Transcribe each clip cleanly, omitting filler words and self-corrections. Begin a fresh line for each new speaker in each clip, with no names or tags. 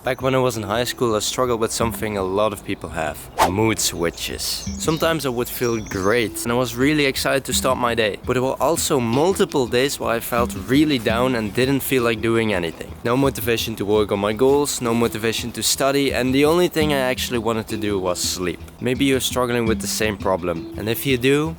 Back when I was in high school, I struggled with something a lot of people have: mood switches. Sometimes I would feel great and I was really excited to start my day. But there were also multiple days where I felt really down and didn't feel like doing anything. No motivation to work on my goals, no motivation to study, and the only thing I actually wanted to do was sleep. Maybe you're struggling with the same problem, and if you do,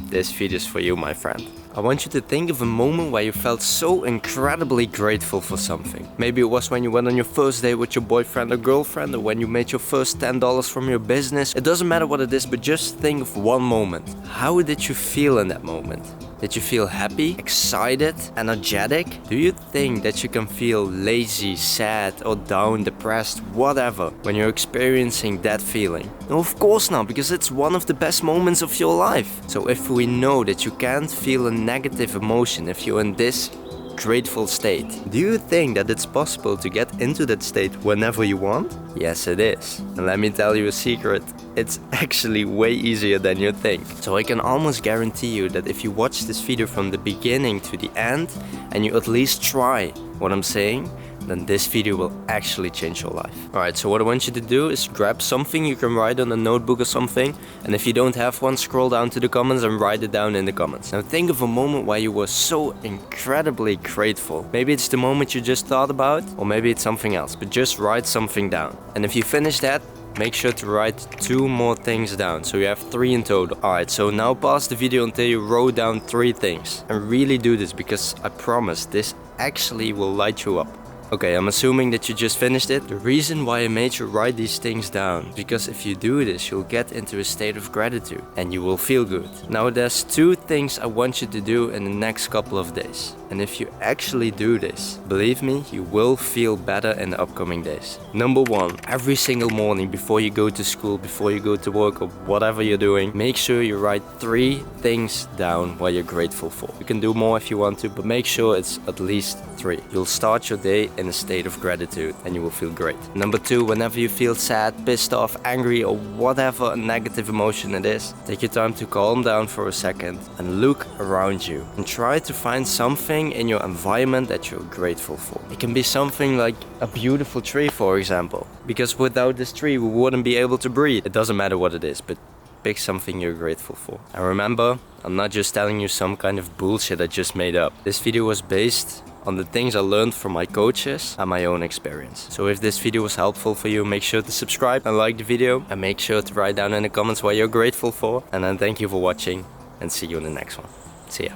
this video is for you, my friend. I want you to think of a moment where you felt so incredibly grateful for something. Maybe it was when you went on your first date with your boyfriend or girlfriend, or when you made your first $10 from your business. It doesn't matter what it is, but just think of one moment. How did you feel in that moment? Did you feel happy, excited, energetic? Do you think that you can feel lazy, sad, or down, depressed, whatever, when you're experiencing that feeling? No, of course not, because it's one of the best moments of your life. So if we know that you can't feel a negative emotion if you're in this grateful state, do you think that it's possible to get into that state whenever you want? Yes, it is. And let me tell you a secret. It's actually way easier than you think. So I can almost guarantee you that if you watch this video from the beginning to the end and you at least try what I'm saying, then this video will actually change your life. Alright, so what I want you to do is grab something you can write on a notebook or something, and if you don't have one, scroll down to the comments and write it down in the comments. Now think of a moment where you were so incredibly grateful. Maybe it's the moment you just thought about, or maybe it's something else, but just write something down. And if you finish that, make sure to write 2 more things down, so you have 3 in total. Alright, so now pause the video until you wrote down 3 things. And really do this, because I promise this actually will light you up. Okay, I'm assuming that you just finished it. The reason why I made you write these things down, because if you do this, you'll get into a state of gratitude and you will feel good. Now there's 2 things I want you to do in the next couple of days. And if you actually do this, believe me, you will feel better in the upcoming days. Number 1, every single morning before you go to school, before you go to work or whatever you're doing, make sure you write 3 things down what you're grateful for. You can do more if you want to, but make sure it's at least 3. You'll start your day in a state of gratitude and you will feel great. Number 2, whenever you feel sad, pissed off, angry, or whatever negative emotion it is, take your time to calm down for a second and look around you and try to find something in your environment that you're grateful for. It can be something like a beautiful tree, for example, because without this tree we wouldn't be able to breathe. It doesn't matter what it is, but pick something you're grateful for. And remember, I'm not just telling you some kind of bullshit I just made up. This video was based on the things I learned from my coaches and my own experience. So if this video was helpful for you, make sure to subscribe and like the video, and make sure to write down in the comments what you're grateful for. And then thank you for watching, and see you in the next one. See ya.